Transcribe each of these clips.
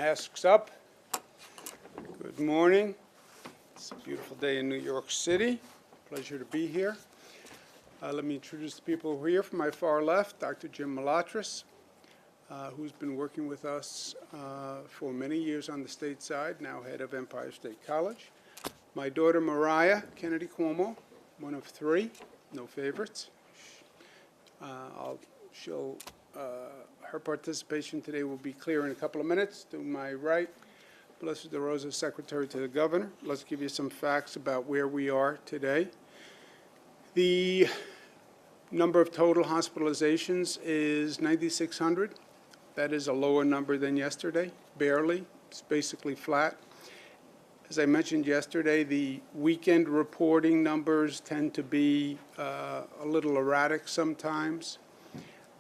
Masks up. Good morning. It's a beautiful day in New York City. Pleasure to be here. Let me introduce the people who are here. From my far left, Dr. Jim Malatras, who's been working with us for many years on the state side, now head of Empire State College. My daughter Mariah Kennedy Cuomo, one of three, no favorites. Her participation today will be clear in a couple of minutes. To my right, Blessed DeRosa, Secretary to the Governor. Let's give you some facts about where we are today. The number of total hospitalizations is 9,600. That is a lower number than yesterday, barely. It's basically flat. As I mentioned yesterday, the weekend reporting numbers tend to be a little erratic sometimes.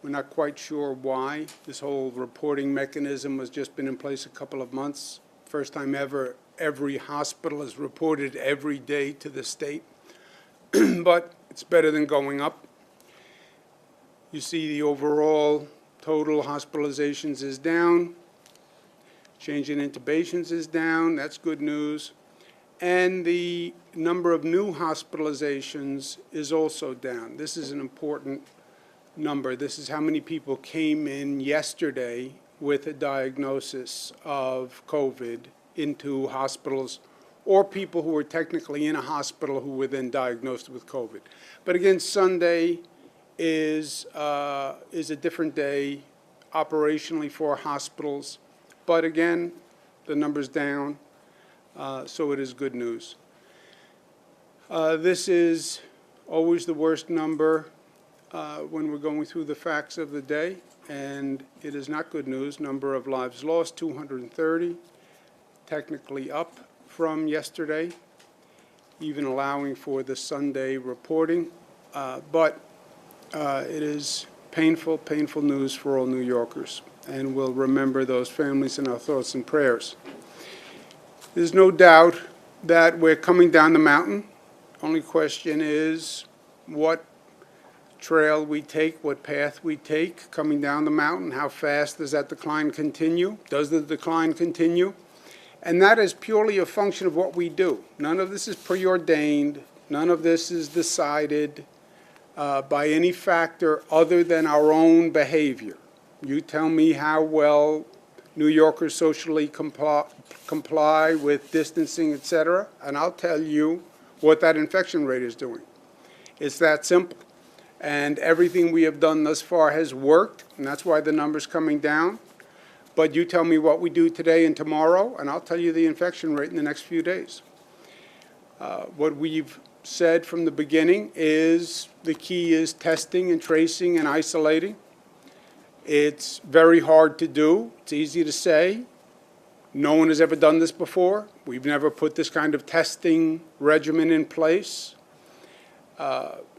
We're not quite sure why. This whole reporting mechanism has just been in place a couple of months. First time ever, every hospital is reported every day to the state. But it's better than going up. You see the overall total hospitalizations is down. Change in intubations is down. That's good news. And the number of new hospitalizations is also down. This is an important number. This is how many people came in yesterday with a diagnosis of COVID into hospitals, or people who were technically in a hospital who were then diagnosed with COVID. But again, Sunday is a different day operationally for hospitals. But again, the number's down, so it is good news. This is always the worst number when we're going through the facts of the day, and it is not good news. Number of lives lost, 230, technically up from yesterday, even allowing for the Sunday reporting. But it is painful, painful news for all New Yorkers, and we'll remember those families in our thoughts and prayers. There's no doubt that we're coming down the mountain. Only question is what trail we take, what path we take coming down the mountain. How fast does that decline continue? Does the decline continue? And that is purely a function of what we do. None of this is preordained. None of this is decided by any factor other than our own behavior. You tell me how well New Yorkers socially comply with distancing, etc., and I'll tell you what that infection rate is doing. It's that simple. And everything we have done thus far has worked, and that's why the number's coming down. But you tell me what we do today and tomorrow, and I'll tell you the infection rate in the next few days. What we've said from the beginning is the key is testing and tracing and isolating. It's very hard to do. It's easy to say. No one has ever done this before. We've never put this kind of testing regimen in place.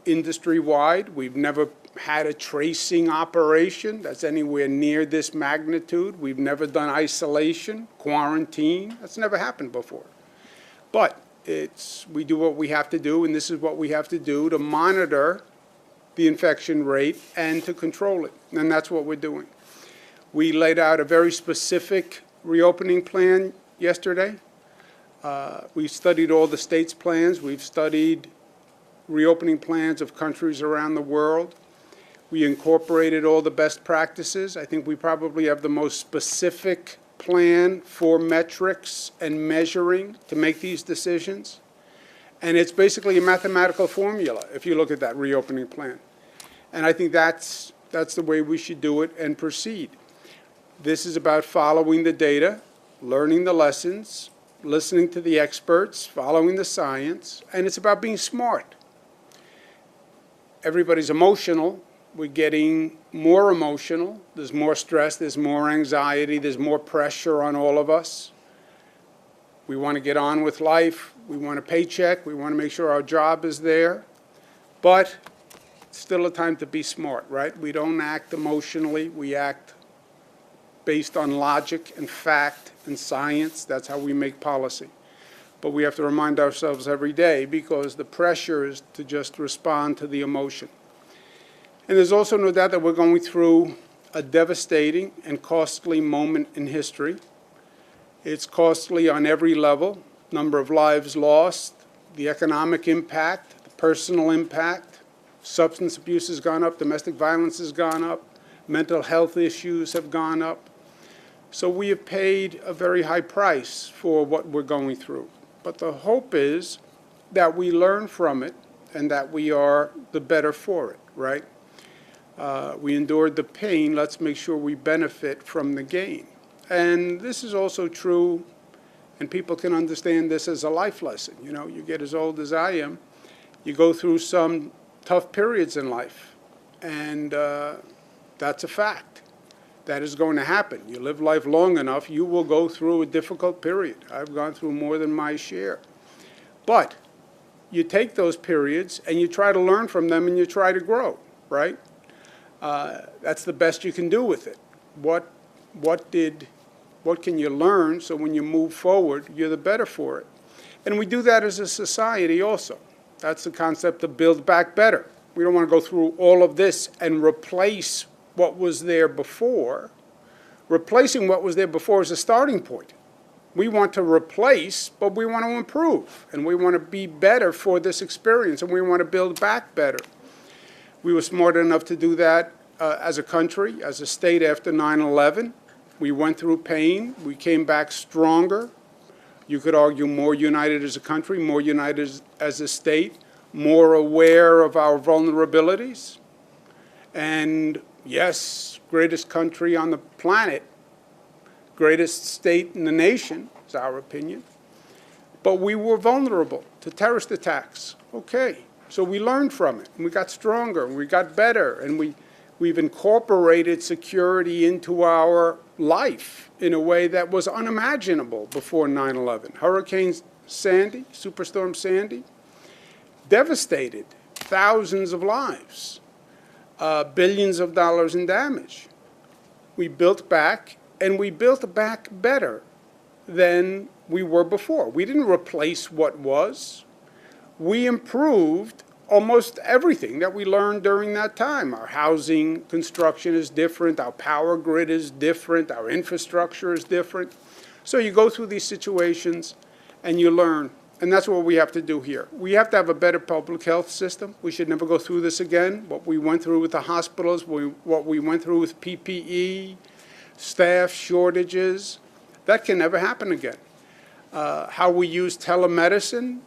Industry-wide, we've never had a tracing operation that's anywhere near this magnitude. We've never done isolation, quarantine. That's never happened before. But we do what we have to do, and this is what we have to do to monitor the infection rate and to control it. And that's what we're doing. We laid out a very specific reopening plan yesterday. We studied all the states' plans. We've studied reopening plans of countries around the world. We incorporated all the best practices. I think we probably have the most specific plan for metrics and measuring to make these decisions. And it's basically a mathematical formula if you look at that reopening plan. And I think that's the way we should do it and proceed. This is about following the data, learning the lessons, listening to the experts, following the science, and it's about being smart. Everybody's emotional. We're getting more emotional. There's more stress. There's more anxiety. There's more pressure on all of us. We want to get on with life. We want a paycheck. We want to make sure our job is there. But it's still a time to be smart, right? We don't act emotionally. We act based on logic and fact and science. That's how we make policy. But we have to remind ourselves every day because the pressure is to just respond to the emotion. And there's also no doubt that we're going through a devastating and costly moment in history. It's costly on every level, number of lives lost, the economic impact, the personal impact. Substance abuse has gone up, domestic violence has gone up, mental health issues have gone up. So we have paid a very high price for what we're going through. But the hope is that we learn from it and that we are the better for it, right? We endured the pain. Let's make sure we benefit from the gain. And this is also true, and people can understand this as a life lesson. You know, you get as old as I am, you go through some tough periods in life, and that's a fact. That is going to happen. You live life long enough, you will go through a difficult period. I've gone through more than my share. But you take those periods and you try to learn from them and you try to grow, right? That's the best you can do with it. What can you learn so when you move forward, you're the better for it? And we do that as a society also. That's the concept of build back better. We don't want to go through all of this and replace what was there before. Replacing what was there before is a starting point. We want to replace, but we want to improve, and we want to be better for this experience, and we want to build back better. We were smart enough to do that as a country, as a state after 9/11. We went through pain. We came back stronger. You could argue more united as a country, more united as a state, more aware of our vulnerabilities. And yes, greatest country on the planet, greatest state in the nation, is our opinion. But we were vulnerable to terrorist attacks. Okay, so we learned from it, and we got stronger, and we got better, and we've incorporated security into our life in a way that was unimaginable before 9/11. Hurricane Sandy, Superstorm Sandy, devastated thousands of lives, billions of dollars in damage. We built back, and we built back better than we were before. We didn't replace what was. We improved almost everything that we learned during that time. Our housing construction is different. Our power grid is different. Our infrastructure is different. So you go through these situations and you learn. And that's what we have to do here. We have to have a better public health system. We should never go through this again. What we went through with the hospitals, what we went through with PPE, staff shortages, that can never happen again. How we use telemedicine,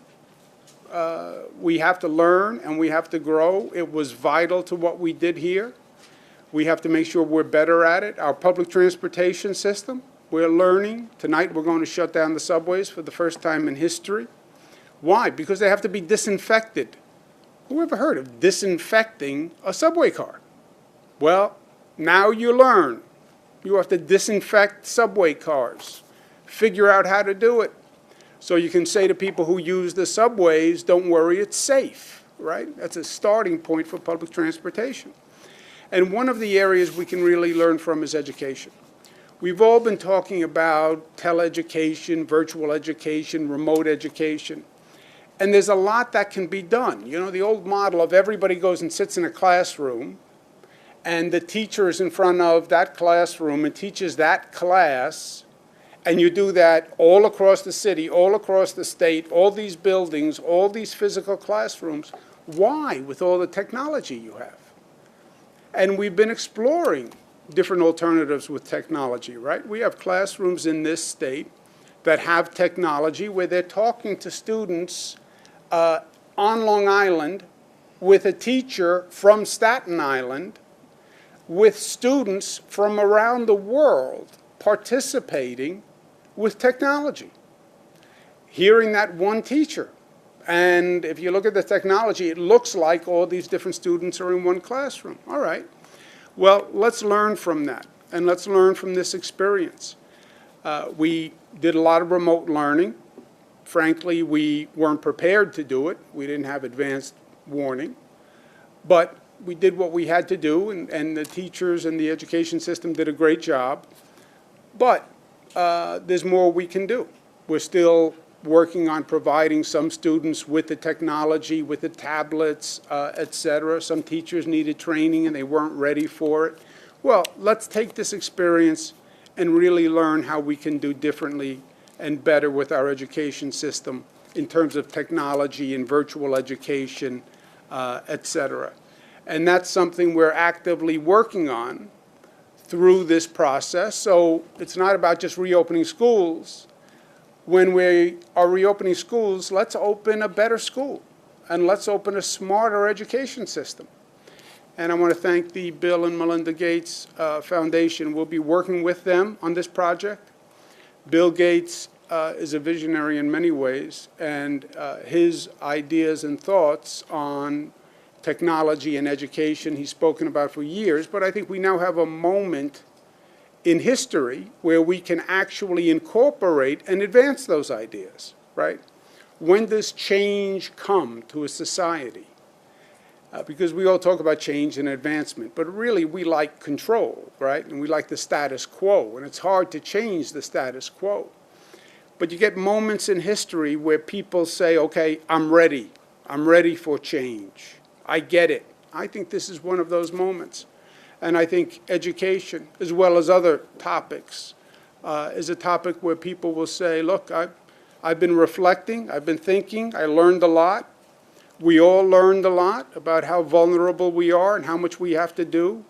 we have to learn and we have to grow. It was vital to what we did here. We have to make sure we're better at it. Our public transportation system, we're learning. Tonight we're going to shut down the subways for the first time in history. Why? Because they have to be disinfected. Who ever heard of disinfecting a subway car? Well, now you learn. You have to disinfect subway cars. Figure out how to do it. So you can say to people who use the subways, don't worry, it's safe, right? That's a starting point for public transportation. And one of the areas we can really learn from is education. We've all been talking about teleeducation, virtual education, remote education. And there's a lot that can be done. You know, the old model of everybody goes and sits in a classroom, and the teacher is in front of that classroom and teaches that class. And you do that all across the city, all across the state, all these buildings, all these physical classrooms. Why, with all the technology you have? And we've been exploring different alternatives with technology, right? We have classrooms in this state that have technology where they're talking to students on Long Island with a teacher from Staten Island, with students from around the world participating with technology, hearing that one teacher. And if you look at the technology, it looks like all these different students are in one classroom. All right. Well, let's learn from that, and let's learn from this experience. We did a lot of remote learning. Frankly, we weren't prepared to do it. We didn't have advanced warning. But we did what we had to do, and the teachers and the education system did a great job. But there's more we can do. We're still working on providing some students with the technology, with the tablets, et cetera. Some teachers needed training and they weren't ready for it. Well, let's take this experience and really learn how we can do differently and better with our education system in terms of technology and virtual education, et cetera. And that's something we're actively working on through this process. So it's not about just reopening schools. When we are reopening schools, let's open a better school, and let's open a smarter education system. And I want to thank the Bill and Melinda Gates Foundation. We'll be working with them on this project. Bill Gates is a visionary in many ways, and his ideas and thoughts on technology and education he's spoken about for years, but I think we now have a moment in history where we can actually incorporate and advance those ideas, right? When does change come to a society? Because we all talk about change and advancement, but really we like control, right? And we like the status quo, and it's hard to change the status quo. But you get moments in history where people say, okay, I'm ready for change. I get it. I think this is one of those moments. And I think education, as well as other topics, is a topic where people will say, look, I've been reflecting, I've been thinking, I learned a lot. We all learned a lot about how vulnerable we are and how much we have to do.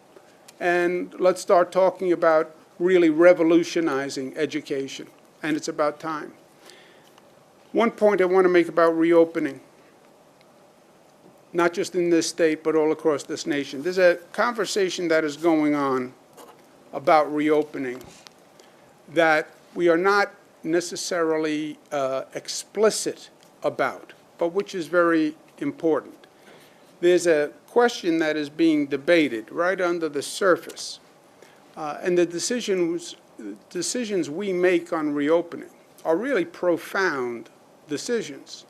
And let's start talking about really revolutionizing education. And it's about time. One point I want to make about reopening, not just in this state, but all across this nation. There's a conversation that is going on about reopening that we are not necessarily explicit about, but which is very important. There's a question that is being debated right under the surface, and the decisions we make on reopening are really profound decisions.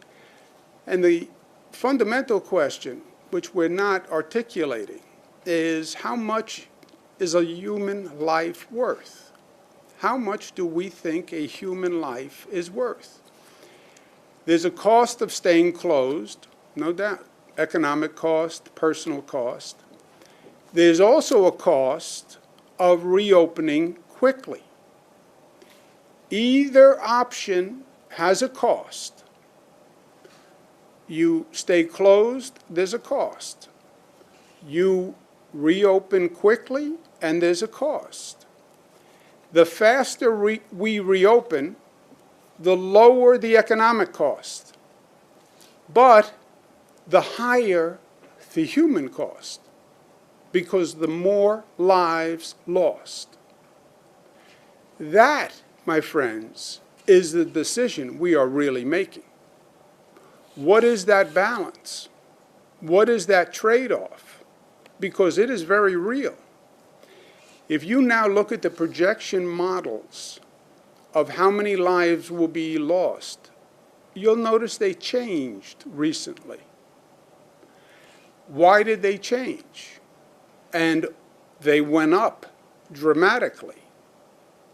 And the fundamental question, which we're not articulating, is how much is a human life worth? How much do we think a human life is worth? There's a cost of staying closed, no doubt. Economic cost, personal cost. There's also a cost of reopening quickly. Either option has a cost. You stay closed, there's a cost. You reopen quickly, and there's a cost. The faster we reopen, the lower the economic cost, but the higher the human cost, because the more lives lost. That, my friends, is the decision we are really making. What is that balance? What is that trade-off? Because it is very real. If you now look at the projection models of how many lives will be lost, you'll notice they changed recently. Why did they change? And they went up dramatically.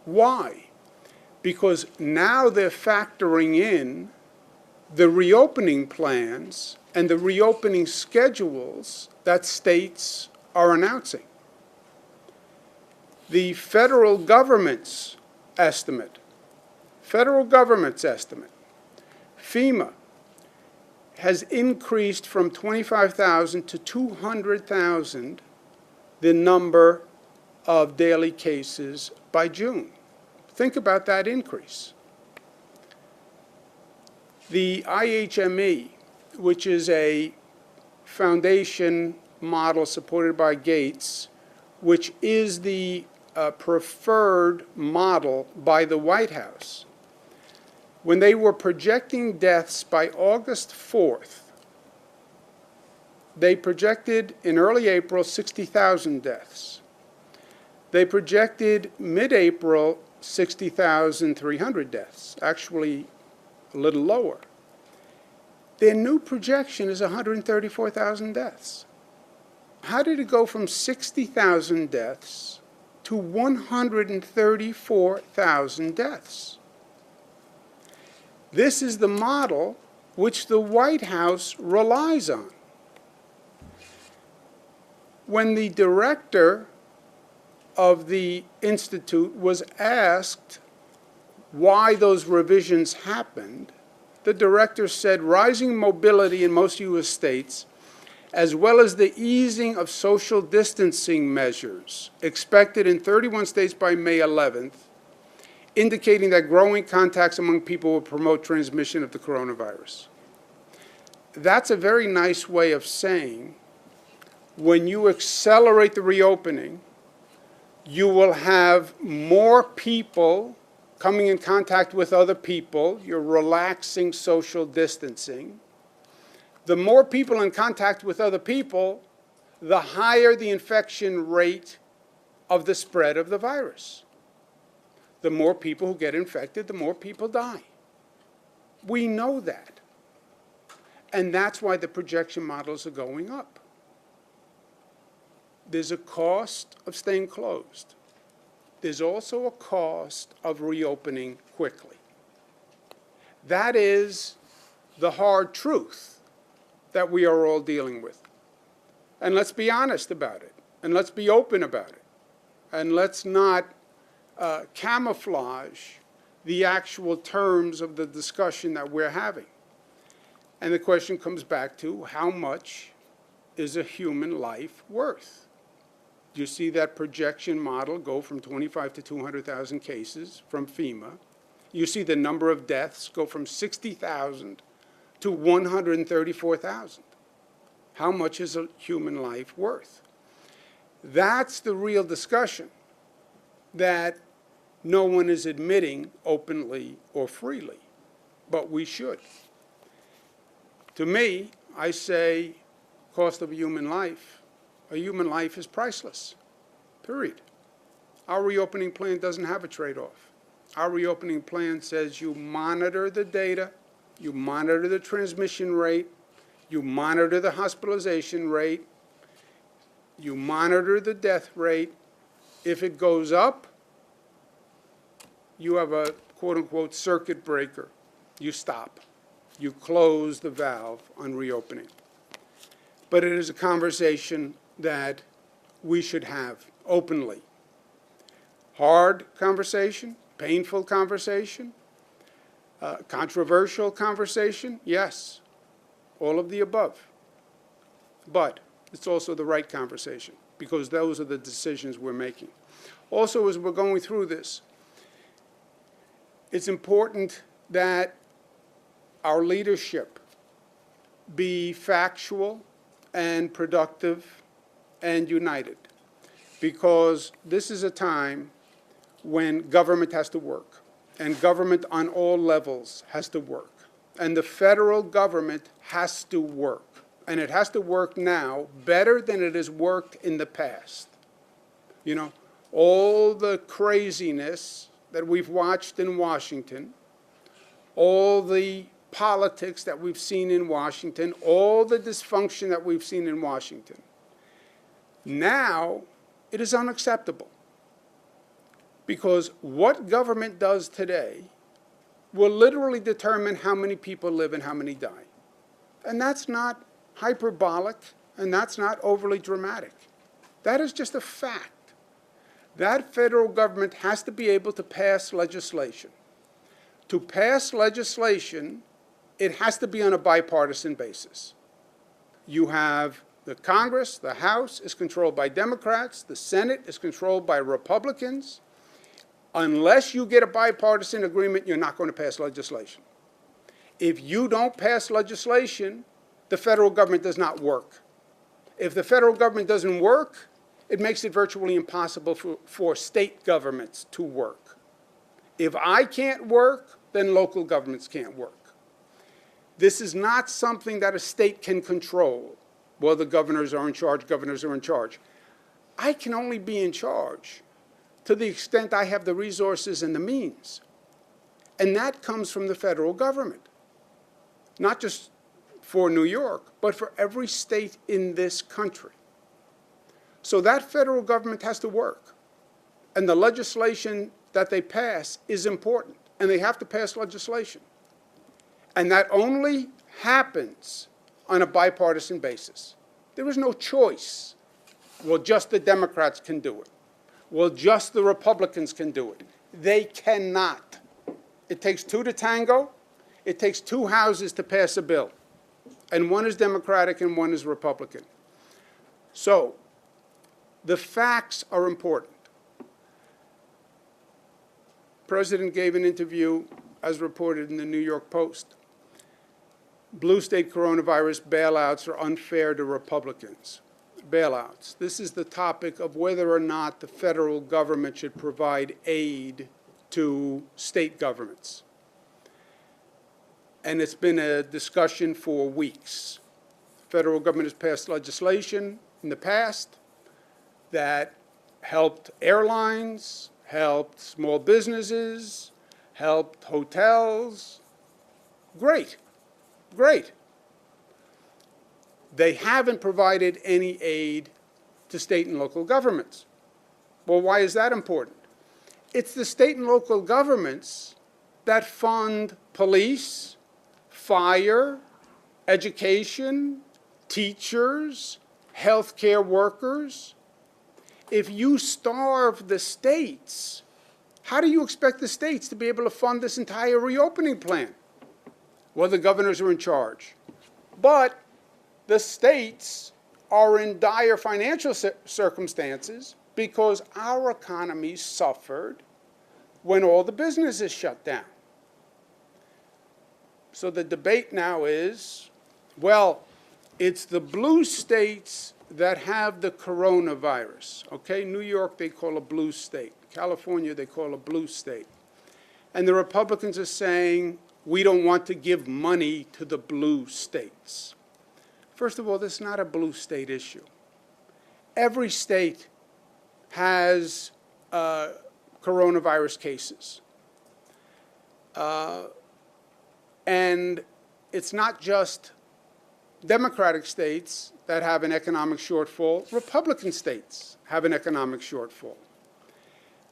Why? Because now they're factoring in the reopening plans and the reopening schedules that states are announcing. The federal government's estimate, FEMA, has increased from 25,000 to 200,000 the number of daily cases by June. Think about that increase. The IHME, which is a foundation model supported by Gates, which is the preferred model by the White House, when they were projecting deaths by August 4th, they projected in early April 60,000 deaths. They projected mid-April 60,300 deaths, actually a little lower. Their new projection is 134,000 deaths. How did it go from 60,000 deaths to 134,000 deaths? This is the model which the White House relies on. When the director of the institute was asked why those revisions happened, the director said rising mobility in most U.S. states, as well as the easing of social distancing measures expected in 31 states by May 11th, indicating that growing contacts among people will promote transmission of the coronavirus. That's a very nice way of saying when you accelerate the reopening, you will have more people coming in contact with other people. You're relaxing social distancing. The more people in contact with other people, the higher the infection rate of the spread of the virus. The more people who get infected, the more people die. We know that. And that's why the projection models are going up. There's a cost of staying closed. There's also a cost of reopening quickly. That is the hard truth that we are all dealing with. And let's be honest about it. And let's be open about it. And let's not camouflage the actual terms of the discussion that we're having. And the question comes back to, how much is a human life worth? You see that projection model go from 25 to 200,000 cases from FEMA. You see the number of deaths go from 60,000 to 134,000. How much is a human life worth? That's the real discussion that no one is admitting openly or freely, but we should. To me, I say cost of a human life is priceless, period. Our reopening plan doesn't have a trade-off. Our reopening plan says you monitor the data, you monitor the transmission rate, you monitor the hospitalization rate, you monitor the death rate. If it goes up, you have a quote-unquote circuit breaker. You stop. You close the valve on reopening. But it is a conversation that we should have openly. Hard conversation, painful conversation, controversial conversation, yes, all of the above. But it's also the right conversation, because those are the decisions we're making. Also, as we're going through this, it's important that our leadership be factual and productive and united, because this is a time when government has to work, and government on all levels has to work, and the federal government has to work, and it has to work now better than it has worked in the past. You know, all the craziness that we've watched in Washington, all the politics that we've seen in Washington, all the dysfunction that we've seen in Washington, now it is unacceptable. Because what government does today will literally determine how many people live and how many die. And that's not hyperbolic, and that's not overly dramatic. That is just a fact. That federal government has to be able to pass legislation. To pass legislation, it has to be on a bipartisan basis. You have the Congress, the House is controlled by Democrats, the Senate is controlled by Republicans. Unless you get a bipartisan agreement, you're not going to pass legislation. If you don't pass legislation, the federal government does not work. If the federal government doesn't work, it makes it virtually impossible for state governments to work. If I can't work, then local governments can't work. This is not something that a state can control. Well, the governors are in charge, governors are in charge. I can only be in charge to the extent I have the resources and the means. And that comes from the federal government. Not just for New York, but for every state in this country. So that federal government has to work. And the legislation that they pass is important. And they have to pass legislation. And that only happens on a bipartisan basis. There is no choice. Well, just the Democrats can do it. Well, just the Republicans can do it. They cannot. It takes two to tango. It takes two houses to pass a bill. And one is Democratic and one is Republican. So the facts are important. The President gave an interview, as reported in the New York Post. Blue state coronavirus bailouts are unfair to Republicans. Bailouts. This is the topic of whether or not the federal government should provide aid to state governments. And it's been a discussion for weeks. The federal government has passed legislation in the past that helped airlines, helped small businesses, helped hotels. Great, great. They haven't provided any aid to state and local governments. Well, why is that important? It's the state and local governments that fund police, fire, education, teachers, healthcare workers. If you starve the states, how do you expect the states to be able to fund this entire reopening plan? Well, the governors are in charge. But the states are in dire financial circumstances because our economy suffered when all the businesses shut down. So the debate now is, well, it's the blue states that have the coronavirus. Okay, New York they call a blue state. California they call a blue state. And the Republicans are saying, we don't want to give money to the blue states. First of all, this is not a blue state issue. Every state has coronavirus cases. And it's not just Democratic states that have an economic shortfall. Republican states have an economic shortfall.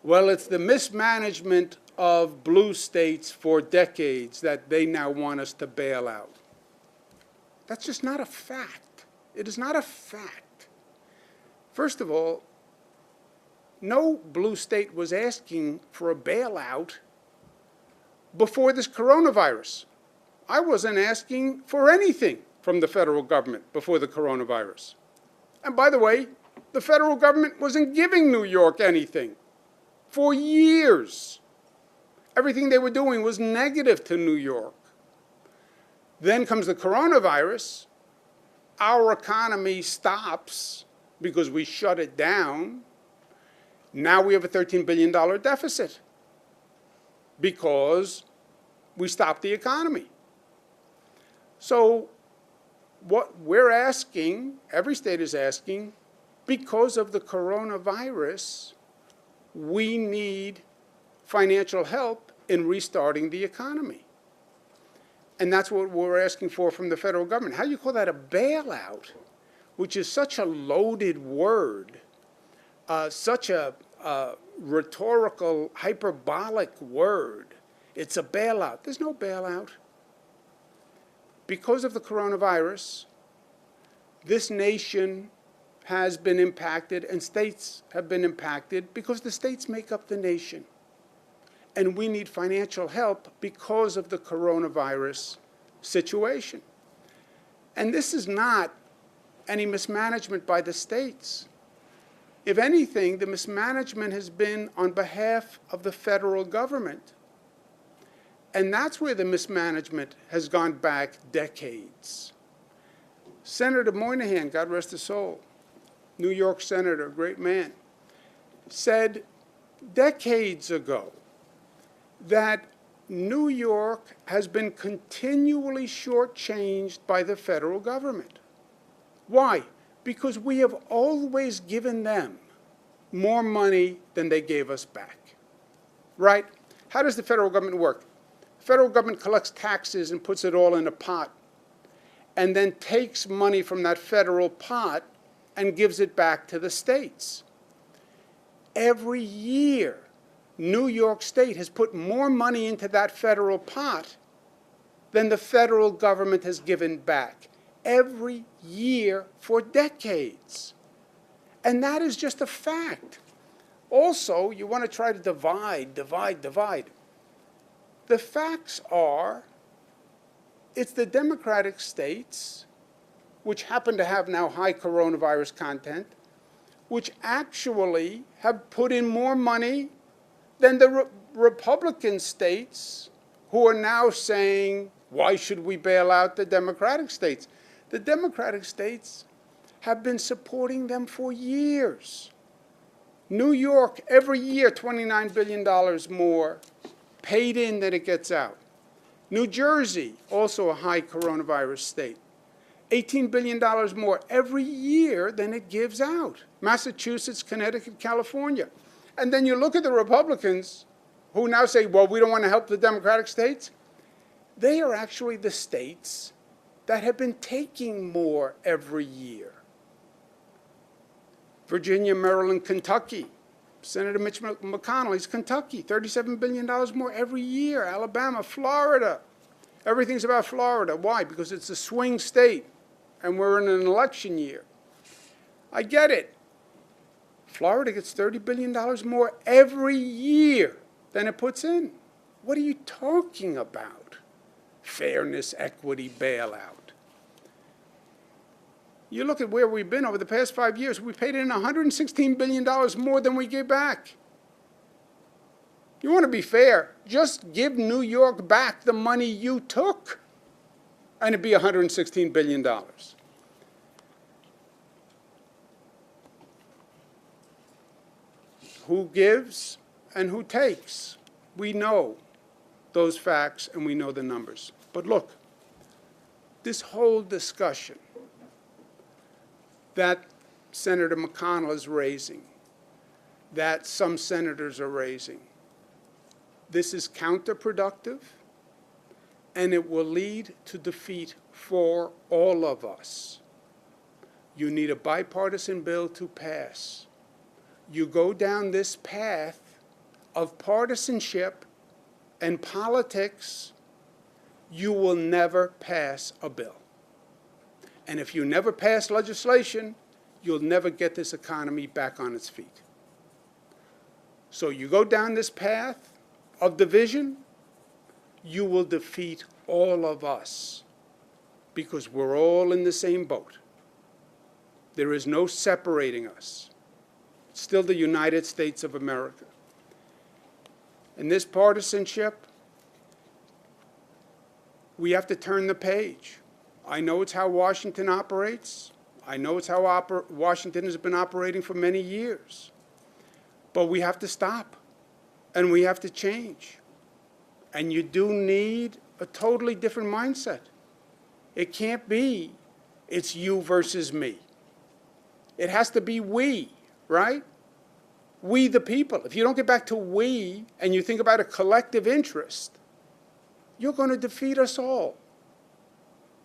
Well, it's the mismanagement of blue states for decades that they now want us to bail out. That's just not a fact. It is not a fact. First of all, no blue state was asking for a bailout before this coronavirus. I wasn't asking for anything from the federal government before the coronavirus. And by the way, the federal government wasn't giving New York anything for years. Everything they were doing was negative to New York. Then comes the coronavirus. Our economy stops because we shut it down. Now we have a $13 billion deficit because we stopped the economy. So what we're asking, every state is asking, because of the coronavirus, we need financial help in restarting the economy. And that's what we're asking for from the federal government. How do you call that a bailout, which is such a loaded word, such a rhetorical, hyperbolic word? It's a bailout. There's no bailout. Because of the coronavirus, this nation has been impacted and states have been impacted because the states make up the nation. And we need financial help because of the coronavirus situation. And this is not any mismanagement by the states. If anything, the mismanagement has been on behalf of the federal government. And that's where the mismanagement has gone back decades. Senator Moynihan, God rest his soul, New York senator, great man, said decades ago that New York has been continually shortchanged by the federal government. Why? Because we have always given them more money than they gave us back. Right? How does the federal government work? The federal government collects taxes and puts it all in a pot, and then takes money from that federal pot and gives it back to the states. Every year, New York State has put more money into that federal pot than the federal government has given back. Every year for decades. And that is just a fact. Also, you want to try to divide. The facts are, it's the Democratic states, which happen to have now high coronavirus content, which actually have put in more money than the Republican states, who are now saying, why should we bail out the Democratic states? The Democratic states have been supporting them for years. New York, every year, $29 billion more paid in than it gets out. New Jersey, also a high coronavirus state, $18 billion more every year than it gives out. Massachusetts, Connecticut, California. And then you look at the Republicans, who now say, well, we don't want to help the Democratic states. They are actually the states that have been taking more every year. Virginia, Maryland, Kentucky. Senator Mitch McConnell, he's Kentucky, $37 billion more every year. Alabama, Florida. Everything's about Florida. Why? Because it's a swing state, and we're in an election year. I get it. Florida gets $30 billion more every year than it puts in. What are you talking about? Fairness, equity, bailout. You look at where we've been over the past 5 years, we paid in $116 billion more than we gave back. You want to be fair, just give New York back the money you took, and it'd be $116 billion. Who gives and who takes? We know those facts and we know the numbers. But look, this whole discussion that Senator McConnell is raising, that some senators are raising, this is counterproductive, and it will lead to defeat for all of us. You need a bipartisan bill to pass. You go down this path of partisanship and politics, you will never pass a bill. And if you never pass legislation, you'll never get this economy back on its feet. So you go down this path of division, you will defeat all of us, because we're all in the same boat. There is no separating us. It's still the United States of America. And this partisanship, we have to turn the page. I know it's how Washington operates. I know it's how Washington has been operating for many years. But we have to stop, and we have to change. And you do need a totally different mindset. It can't be, it's you versus me. It has to be we, right? We the people. If you don't get back to we, and you think about a collective interest, you're going to defeat us all.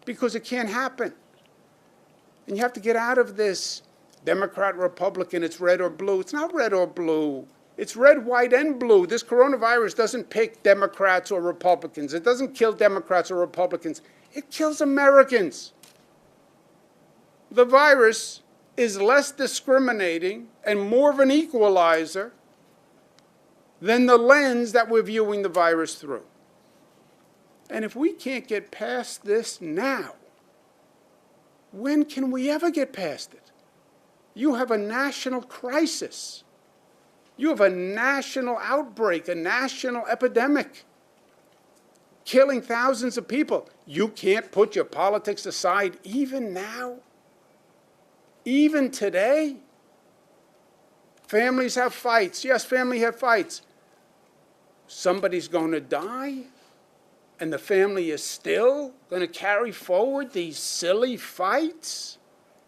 Because it can't happen. And you have to get out of this Democrat, Republican, it's red or blue. It's not red or blue. It's red, white, and blue. This coronavirus doesn't pick Democrats or Republicans. It doesn't kill Democrats or Republicans. It kills Americans. The virus is less discriminating and more of an equalizer than the lens that we're viewing the virus through. And if we can't get past this now, when can we ever get past it? You have a national crisis. You have a national outbreak, a national epidemic, killing thousands of people. You can't put your politics aside even now, even today. Families have fights. Yes, families have fights. Somebody's going to die. And the family is still going to carry forward these silly fights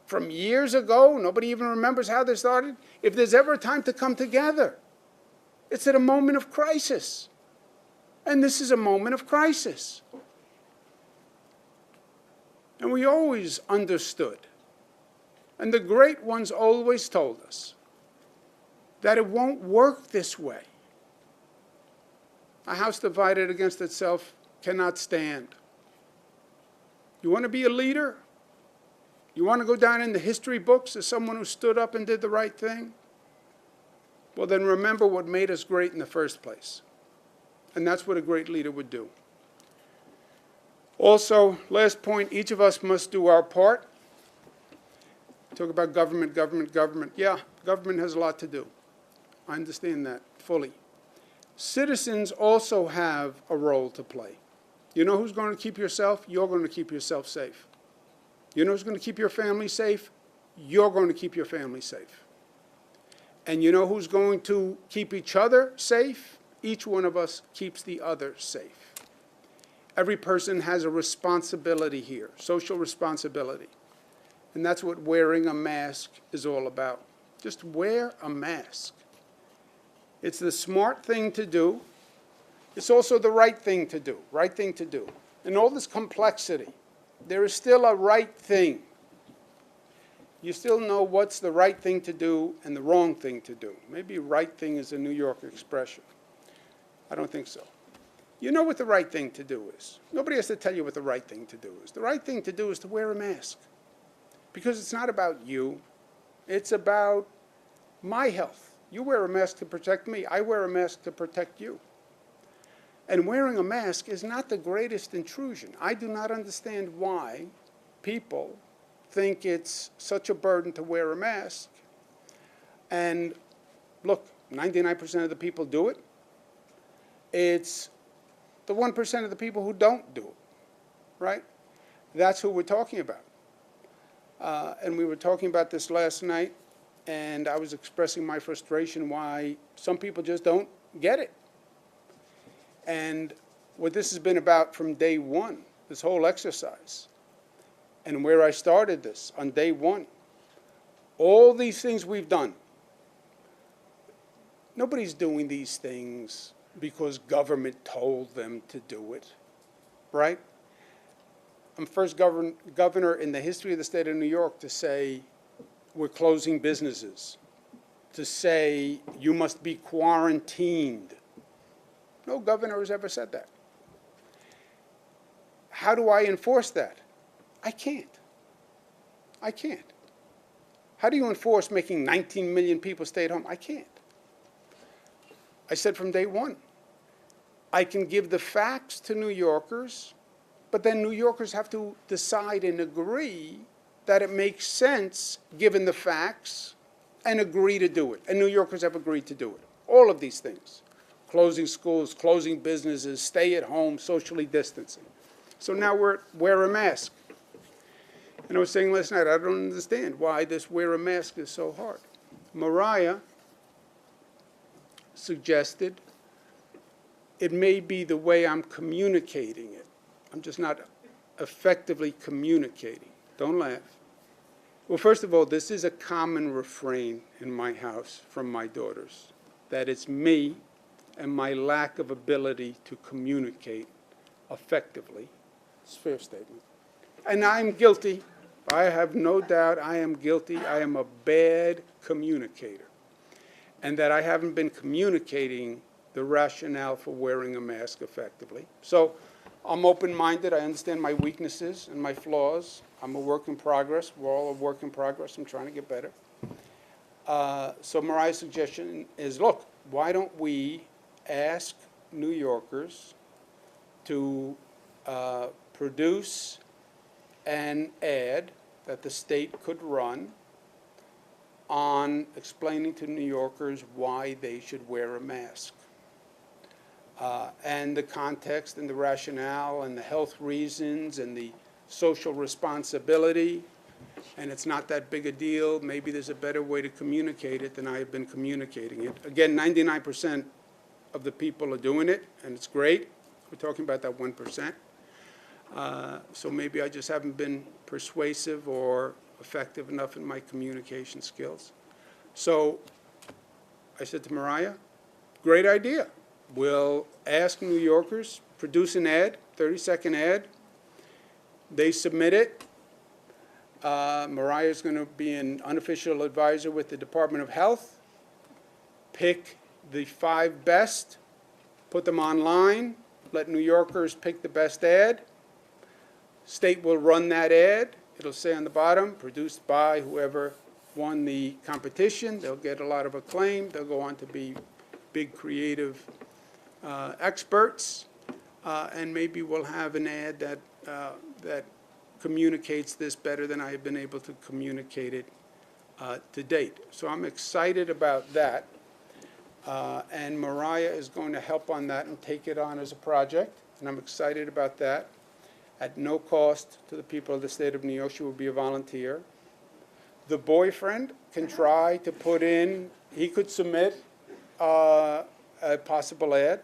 from years ago. Nobody even remembers how they started. If there's ever a time to come together, it's at a moment of crisis. And this is a moment of crisis. And we always understood, and the great ones always told us, that it won't work this way. A house divided against itself cannot stand. You want to be a leader? You want to go down in the history books as someone who stood up and did the right thing? Well, then remember what made us great in the first place. And that's what a great leader would do. Also, last point, each of us must do our part. Talk about government, government, government. Yeah, government has a lot to do. I understand that fully. Citizens also have a role to play. You know who's going to keep yourself? You're going to keep yourself safe. You know who's going to keep your family safe? You're going to keep your family safe. And you know who's going to keep each other safe? Each one of us keeps the other safe. Every person has a responsibility here, social responsibility. And that's what wearing a mask is all about. Just wear a mask. It's the smart thing to do. It's also the right thing to do, right thing to do. In all this complexity, there is still a right thing. You still know what's the right thing to do and the wrong thing to do. Maybe right thing is a New York expression. I don't think so. You know what the right thing to do is. Nobody has to tell you what the right thing to do is. The right thing to do is to wear a mask. Because it's not about you. It's about my health. You wear a mask to protect me. I wear a mask to protect you. And wearing a mask is not the greatest intrusion. I do not understand why people think it's such a burden to wear a mask. And look, 99% of the people do it. It's the 1% of the people who don't do it, right? That's who we're talking about. And we were talking about this last night, and I was expressing my frustration why some people just don't get it. And what this has been about from day one, this whole exercise, and where I started this on day one, all these things we've done, nobody's doing these things because government told them to do it, right? I'm first governor in the history of the state of New York to say we're closing businesses, to say you must be quarantined. No governor has ever said that. How do I enforce that? I can't. I can't. How do you enforce making 19 million people stay at home? I can't. I said from day one, I can give the facts to New Yorkers, but then New Yorkers have to decide and agree that it makes sense given the facts and agree to do it. And New Yorkers have agreed to do it. All of these things. Closing schools, closing businesses, stay at home, socially distancing. So now wear a mask. And I was saying last night, I don't understand why this wear a mask is so hard. Mariah suggested it may be the way I'm communicating it. I'm just not effectively communicating. Don't laugh. Well, first of all, this is a common refrain in my house from my daughters, that it's me and my lack of ability to communicate effectively. It's a fair statement. And I'm guilty. I have no doubt I am guilty. I am a bad communicator. And that I haven't been communicating the rationale for wearing a mask effectively. So I'm open-minded. I understand my weaknesses and my flaws. I'm a work in progress. We're all a work in progress. I'm trying to get better. So Mariah's suggestion is, look, why don't we ask New Yorkers to produce an ad that the state could run on explaining to New Yorkers why they should wear a mask. And the context and the rationale and the health reasons and the social responsibility, and it's not that big a deal. Maybe there's a better way to communicate it than I have been communicating it. Again, 99% of the people are doing it, and it's great. We're talking about that 1%. So maybe I just haven't been persuasive or effective enough in my communication skills. So I said to Mariah, great idea. We'll ask New Yorkers, produce an ad, 30-second ad. They submit it. Mariah's going to be an unofficial advisor with the Department of Health. Pick the 5 best, put them online, let New Yorkers pick the best ad. State will run that ad. It'll say on the bottom, produced by whoever won the competition. They'll get a lot of acclaim. They'll go on to be big creative experts, and maybe we'll have an ad that communicates this better than I have been able to communicate it to date. So I'm excited about that. And Mariah is going to help on that and take it on as a project, and I'm excited about that. At no cost to the people of the state of New York, she will be a volunteer. The boyfriend can try to put in, he could submit a possible ad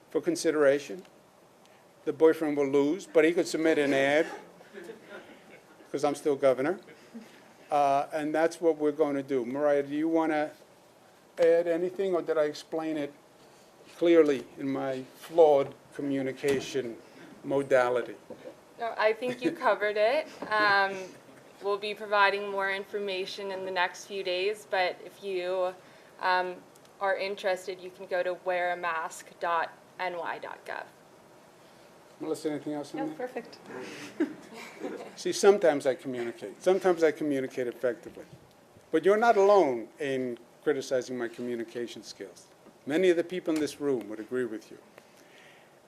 for consideration. The boyfriend will lose, but he could submit an ad, because I'm still governor. And that's what we're going to do. Mariah, do you want to add anything, or did I explain it clearly in my flawed communication modality? No, I think you covered it. We'll be providing more information in the next few days, but if you are interested, you can go to wearamask.ny.gov. Melissa, anything else on No, that? perfect. See, sometimes I communicate. Sometimes I communicate effectively. But you're not alone in criticizing my communication skills. Many of the people in this room would agree with you.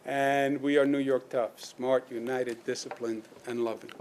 And we are New York tough, smart, united, disciplined, and loving.